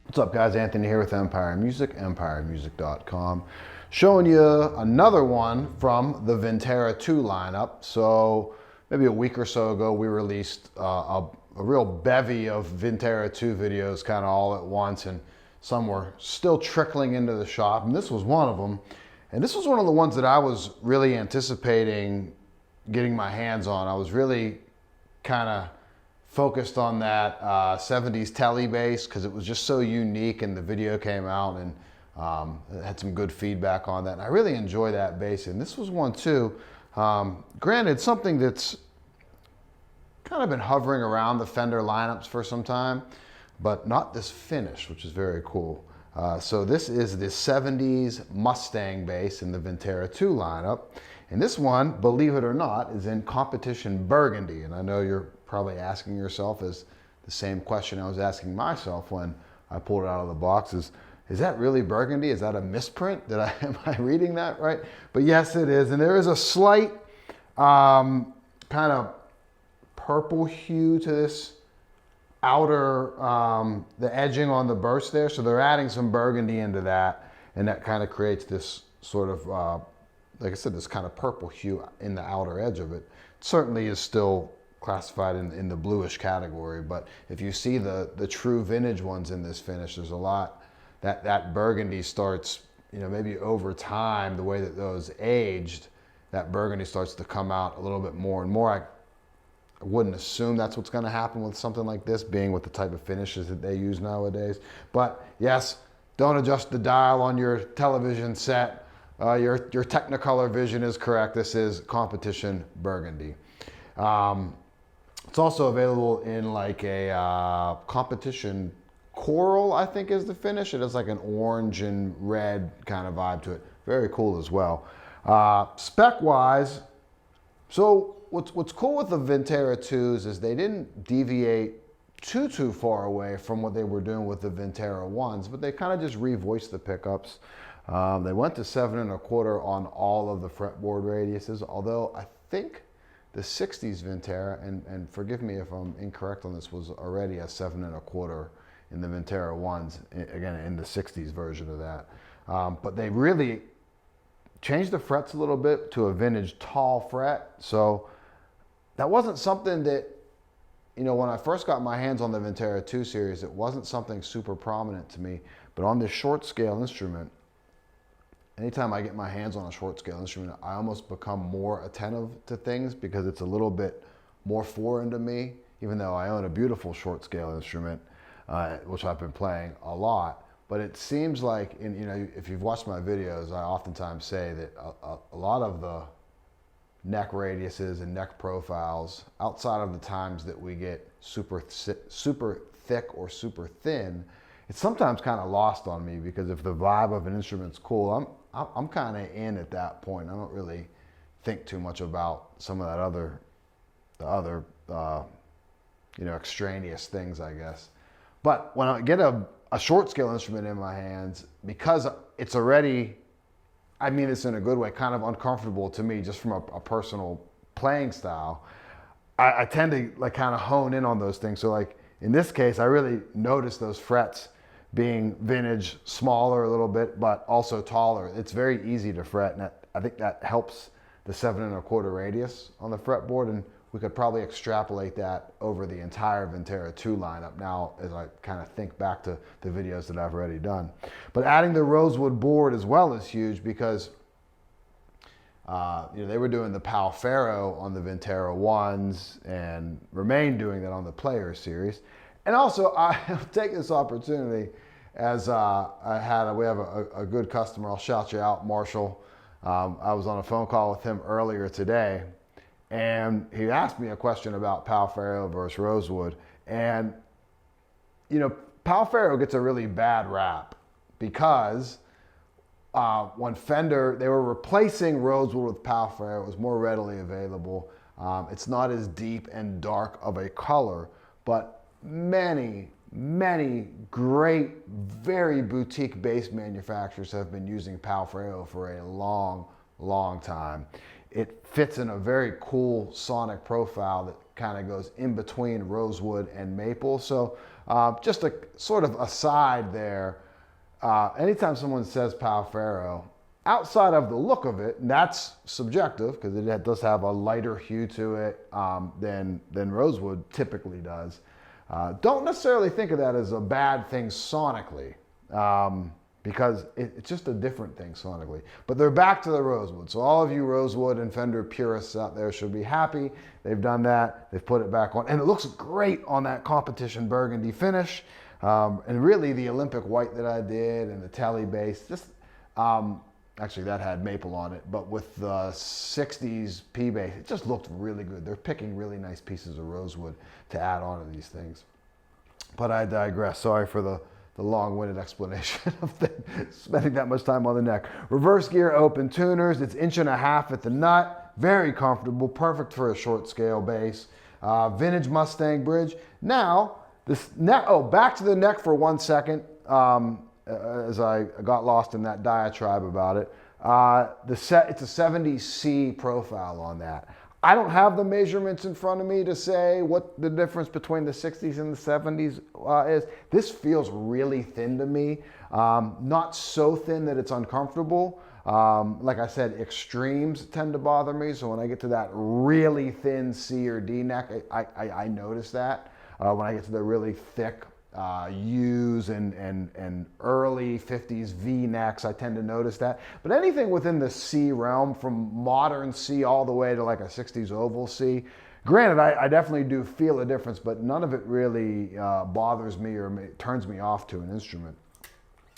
What's up, guys? Anthony here with Empire Music, empiremusic.com, showing you another one from the Vintera II lineup. So maybe a week or so ago, we released a real bevy of Vintera II videos kind of all at once, and some were still trickling into the shop, and this was one of them. And this was one of the ones that I was really anticipating getting my hands on. I was really kind of focused on that 70s telly bass because it was just so unique, and the video came out and it had some good feedback on that. And I really enjoy that bass, and this was one too. Granted, something that's kind of been hovering around the Fender lineups for some time, but not this finish, which is very cool. So this is the 70s Mustang bass in the Vintera II lineup. And this one, believe it or not, is in competition burgundy. And I know you're probably asking yourself is the same question I was asking myself when I pulled it out of the box is that really burgundy? Is that a misprint? Am I reading that right? But yes, it is. And there is a slight kind of purple hue to this outer, the edging on the burst there. So they're adding some burgundy into that, and that kind of creates this sort of, like I said, this kind of purple hue in the outer edge of it. It certainly is still classified in the bluish category, but if you see the true vintage ones in this finish, there's a lot, that burgundy starts, you know, maybe over time, the way that those aged, that burgundy starts to come out a little bit more and more. I wouldn't assume that's what's going to happen with something like this, being with the type of finishes that they use nowadays. But yes, don't adjust the dial on your television set. Your Technicolor vision is correct. This is competition burgundy. It's also available in like a competition coral, I think is the finish. It has like an orange and red kind of vibe to it. Very cool as well. Spec-wise, so what's cool with the Vintera IIs is they didn't deviate too far away from what they were doing with the Vintera Is, but they kind of just revoiced the pickups. They went to 7 1/4 on all of the fretboard radiuses, although I think the 60s Vintera, and forgive me if I'm incorrect on this, was already a 7 1/4 in the Vintera Is, again, in the 60s version of that. But they really changed the frets a little bit to a vintage tall fret. So that wasn't something that, you know, when I first got my hands on the Vintera II series, it wasn't something super prominent to me. But on this short scale instrument, anytime I get my hands on a short scale instrument, I almost become more attentive to things because it's a little bit more foreign to me, even though I own a beautiful short scale instrument, which I've been playing a lot. But it seems like, you know, if you've watched my videos, I oftentimes say that a lot of the neck radiuses and neck profiles, outside of the times that we get super thick or super thin, it's sometimes kind of lost on me because if the vibe of an instrument's cool, I'm kind of in at that point. I don't really think too much about some of that the other you know, extraneous things, I guess. But when I get a short scale instrument in my hands, because it's already, I mean this in a good way, kind of uncomfortable to me just from a personal playing style, I tend to like kind of hone in on those things. So like in this case, I really notice those frets being vintage, smaller a little bit, but also taller. It's very easy to fret, and I think that helps the 7 1/4 radius on the fretboard, and we could probably extrapolate that over the entire Vintera II lineup now as I kind of think back to the videos that I've already done. But adding the rosewood board as well is huge because you know, they were doing the Pal Faro on the Vintera Is and remain doing that on the Player series. And also, I'll take this opportunity as we have a good customer. I'll shout you out, Marshall. I was on a phone call with him earlier today, and he asked me a question about Pal Faro versus rosewood. And, you know, Pal Faro gets a really bad rap because when Fender, they were replacing rosewood with Pal Faro, it was more readily available. It's not as deep and dark of a color, but many great, very boutique bass manufacturers have been using Pal Faro for a long time. It fits in a very cool sonic profile that kind of goes in between rosewood and maple. So Just a sort of aside there, anytime someone says Pal Ferro, outside of the look of it, and that's subjective because it does have a lighter hue to it than rosewood typically does. Don't necessarily think of that as a bad thing sonically, because it's just a different thing sonically. But they're back to the rosewood. So all of you rosewood and Fender purists out there should be happy. They've done that. They've put it back on. And it looks great on that competition burgundy finish. And really the Olympic white that I did and the Telly base, just actually that had maple on it, but with the 60s P base, it just looked really good. They're picking really nice pieces of rosewood to add on to these things. But I digress. Sorry for the long-winded explanation of spending that much time on the neck. Reverse gear open tuners. It's 1.5 inches at the nut. Very comfortable. Perfect for a short scale bass. Vintage Mustang bridge. Now, this neck. Oh, back to the neck for 1 second. As I got lost in that diatribe about it. It's a 70's C profile on that. I don't have the measurements in front of me to say what the difference between the 60s and the 70s is. This feels really thin to me. Not so thin that it's uncomfortable. Like I said, extremes tend to bother me. So when I get to that really thin C or D neck, I notice that. When I get to the really thick U's and early 50s V necks, I tend to notice that. But anything within the C realm, from modern C all the way to like a 60s oval C, granted, I definitely do feel a difference, but none of it really bothers me or turns me off to an instrument.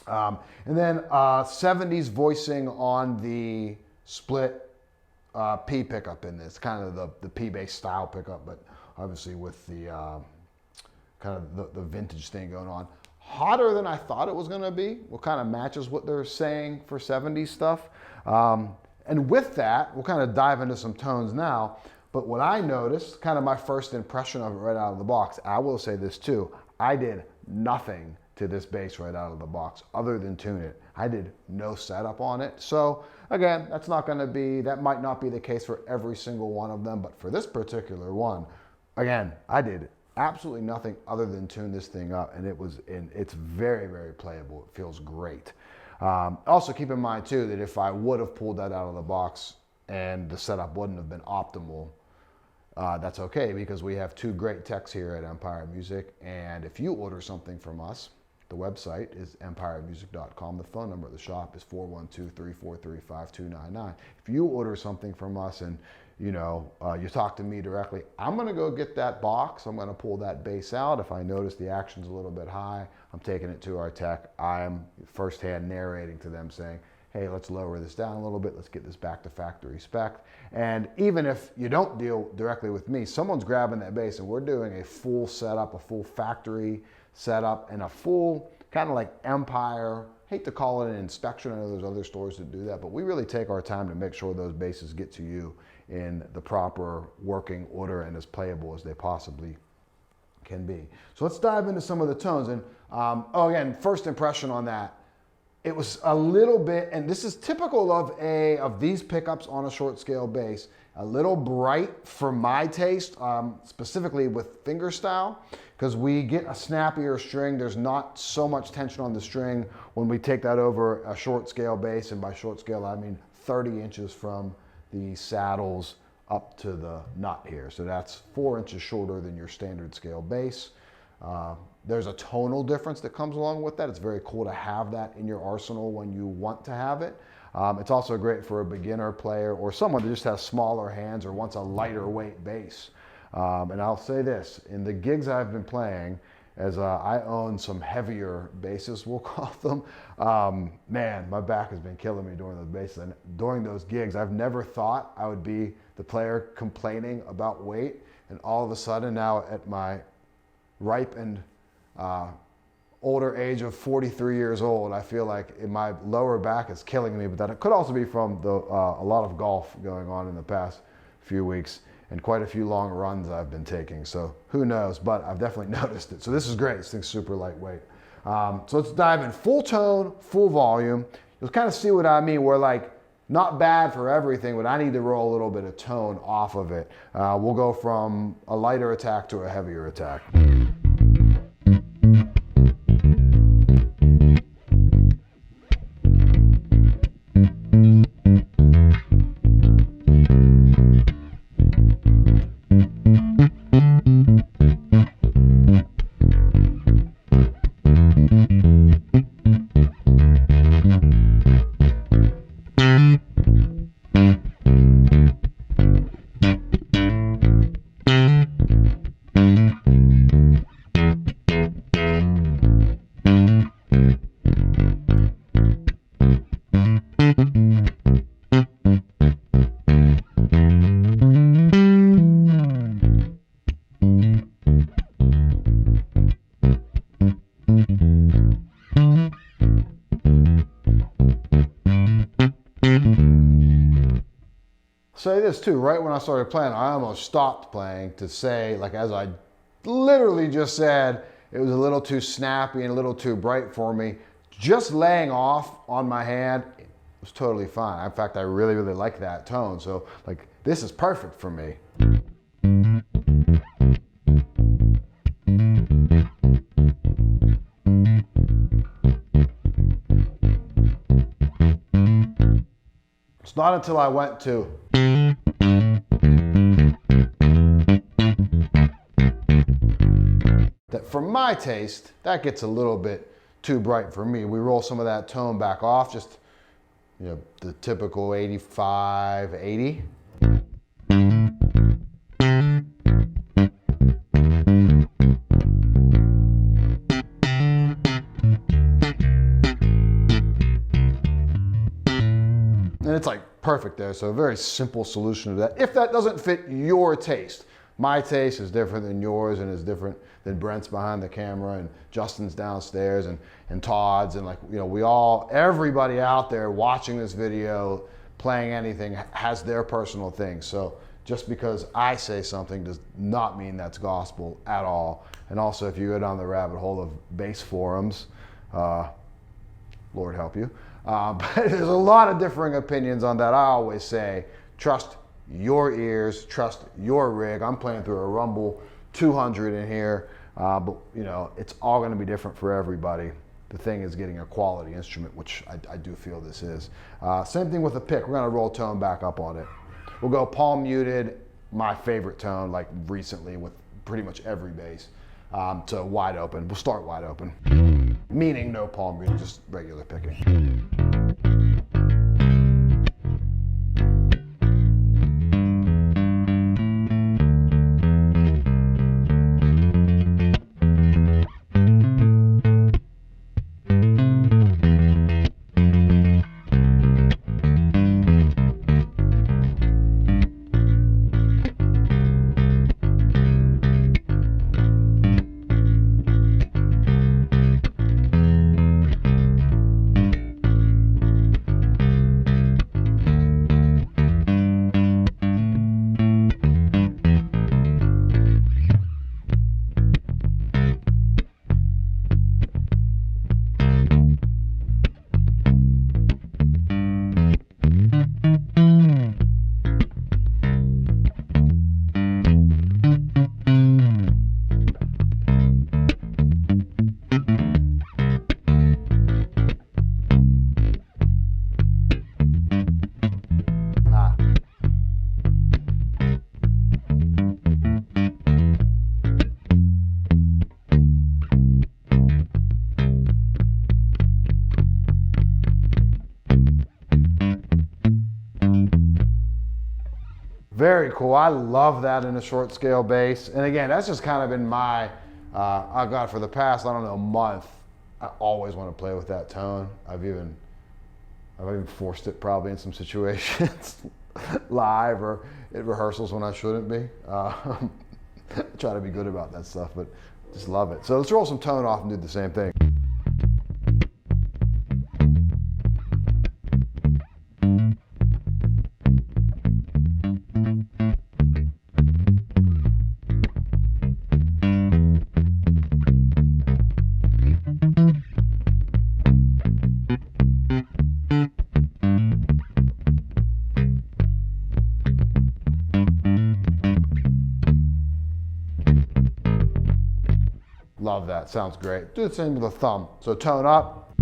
And then 70s voicing on the split P pickup in this, kind of the P-bass style pickup, but obviously with the kind of the vintage thing going on. Hotter than I thought it was gonna be. What kind of matches what they're saying for 70s stuff. And with that, we'll kind of dive into some tones now. But what I noticed, kind of my first impression of it right out of the box, I will say this too, I did nothing to this bass right out of the box other than tune it. I did no setup on it. So again, that might not be the case for every single one of them, but for this particular one, again, I did absolutely nothing other than tune this thing up, and it's very, very playable. It feels great. Also keep in mind too that if I would have pulled that out of the box and the setup wouldn't have been optimal, that's okay, because we have two great techs here at Empire Music, and if you order something from us, the website is empiremusic.com. The phone number of the shop is 412-343-5299. If you order something from us and you talk to me directly, I'm gonna go get that box. I'm gonna pull that bass out. If I notice the action's a little bit high, I'm taking it to our tech. I'm firsthand narrating to them saying, hey, let's lower this down a little bit. Let's get this back to factory spec. And even if you don't deal directly with me, someone's grabbing that bass and we're doing a full setup, a full factory setup, and a full kind of like Empire, hate to call it an inspection. I know there's other stores that do that, but we really take our time to make sure those basses get to you in the proper working order and as playable as they possibly can be. So let's dive into some of the tones. And again, first impression on that, it was a little bit, and this is typical of these pickups on a short scale bass, a little bright for my taste, specifically with fingerstyle, because we get a snappier string. There's not so much tension on the string when we take that over a short scale bass, and by short scale I mean 30 inches from the saddles up to the nut here. So that's 4 inches shorter than your standard scale bass. There's a tonal difference that comes along with that. It's very cool to have that in your arsenal when you want to have it. It's also great for a beginner player or someone that just has smaller hands or wants a lighter weight bass. And I'll say this, in the gigs I've been playing, as I own some heavier basses, we'll call them, man, my back has been killing me during those basses. And during those gigs, I've never thought I would be the player complaining about weight. And all of a sudden now at my ripened older age of 43 years old, I feel like my lower back is killing me, but that it could also be from a lot of golf going on in the past few weeks and quite a few long runs I've been taking. So who knows, but I've definitely noticed it. So this is great, this thing's super lightweight. So let's dive in, full tone, full volume. You'll kind of see what I mean, where like, not bad for everything, but I need to roll a little bit of tone off of it. We'll go from a lighter attack to a heavier attack. say this too, right when I started playing, I almost stopped playing to say, like as I literally just said, it was a little too snappy and a little too bright for me. Just laying off on my hand was totally fine. In fact, I really, really like that tone. So like, this is perfect for me. It's not until I went to that, for my taste, that gets a little bit too bright for me. We roll some of that tone back off, just, you know, the typical 85, 80. And it's like perfect there. So a very simple solution to that. If that doesn't fit your taste, my taste is different than yours and is different than Brent's behind the camera and Justin's downstairs and Todd's, and like, you know, everybody out there watching this video, playing anything, has their personal thing. So just because I say something does not mean that's gospel at all. And also, if you go down the rabbit hole of bass forums, Lord help you. But there's a lot of differing opinions on that. I always say, trust your ears, trust your rig. I'm playing through a Rumble 200 in here, but you know, it's all going to be different for everybody. The thing is getting a quality instrument, which I do feel this is. Same thing with the pick. We're going to roll tone back up on it. We'll go palm muted, my favorite tone, like recently with pretty much every bass, to wide open. We'll start wide open, meaning no palm muted, just regular picking. Very cool. I love that in a short scale bass. And again, that's just kind of been my, I got for the past, I don't know, month. I always want to play with that tone. I've even forced it probably in some situations live or at rehearsals when I shouldn't be. I try to be good about that stuff, but just love it. So let's roll some tone off and do the same thing. Love that, sounds great. Do the same with the thumb. So tone up.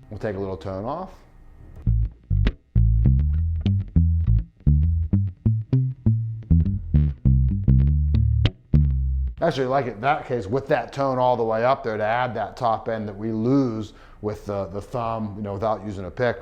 We'll take a little tone off. Actually, like in that case, with that tone all the way up there to add that top end that we lose with the thumb, you know, without using a pick.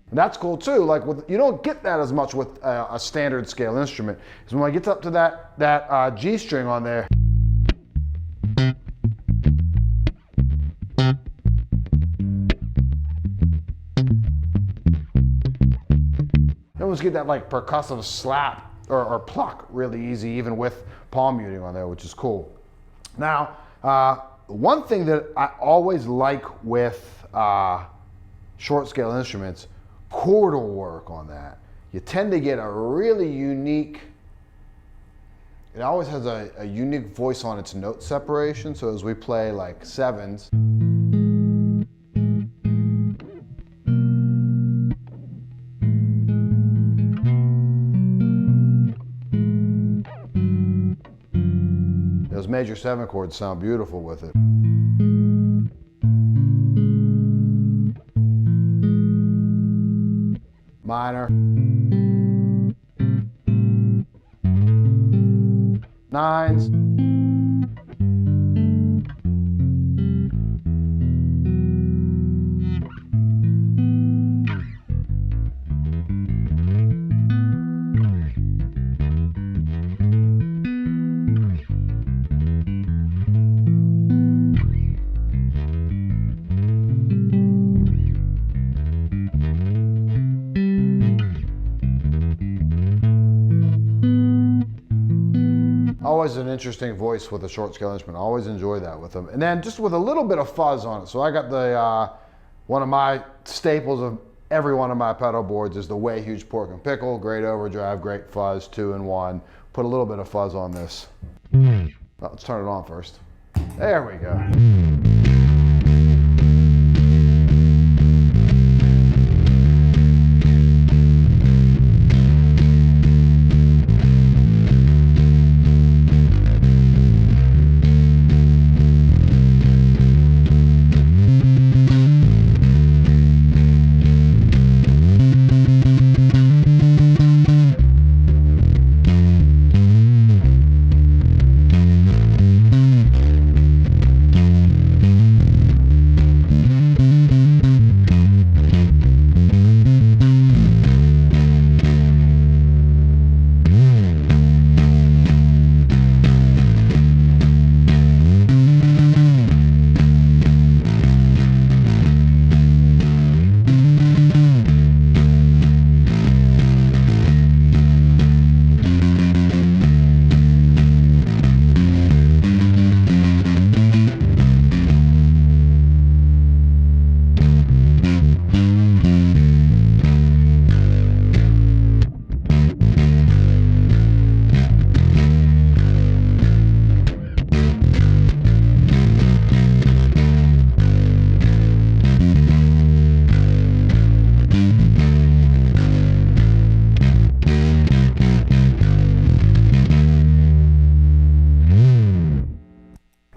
And That's cool too. Like you don't get that as much with a standard scale instrument. Is when it gets up to that G string on there. You almost get that like percussive slap or pluck really easy, even with palm muting on there, which is cool. Now, one thing that I always like with short scale instruments, chordal work on that. You tend to get a really unique, it always has a unique voice on its note separation. So as we play like 7's, those major 7 chords sound beautiful with it. Minor, 9's, always an interesting voice with a short scale instrument. I always enjoy that with them. And then just with a little bit of fuzz on it. So I got the, one of my staples of every one of my pedal boards is the Way Huge Pork and Pickle. Great overdrive, great fuzz, 2-in-1. Put a little bit of fuzz on this. Well, let's turn it on first. There we go.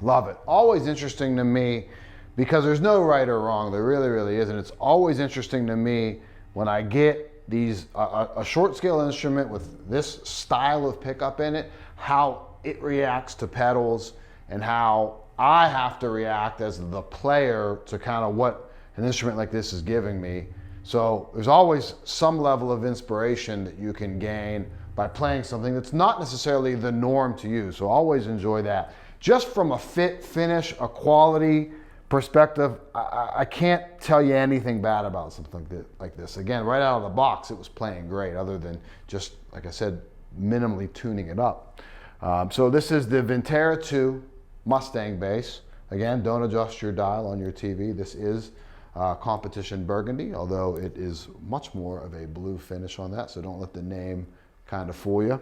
Love it. Always interesting to me because there's no right or wrong. There really, really isn't. It's always interesting to me when I get these, a short scale instrument with this style of pickup in it, how it reacts to pedals and how I have to react as the player to kind of what an instrument like this is giving me. So there's always some level of inspiration that you can gain by playing something that's not necessarily the norm to you. So always enjoy that. Just from a fit, finish, a quality perspective, I can't tell you anything bad about something like this. Again, right out of the box, it was playing great, other than just, like I said, minimally tuning it up. So this is the Vintera II Mustang bass. Again, don't adjust your dial on your TV. This is competition burgundy, although it is much more of a blue finish on that, so don't let the name kind of fool you,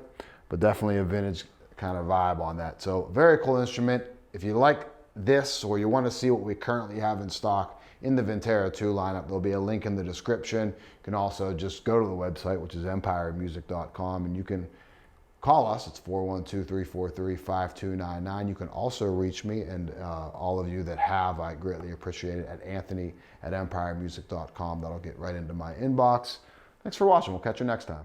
but definitely a vintage kind of vibe on that. So very cool instrument. If you like this or you want to see what we currently have in stock in the Vintera II lineup, there'll be a link in the description. You can also just go to the website, which is empiremusic.com, and you can call us. It's 412-343-5299. You can also reach me, and all of you that have, I greatly appreciate it, at Anthony@empiremusic.com. That'll get right into my inbox. Thanks for watching. We'll catch you next time.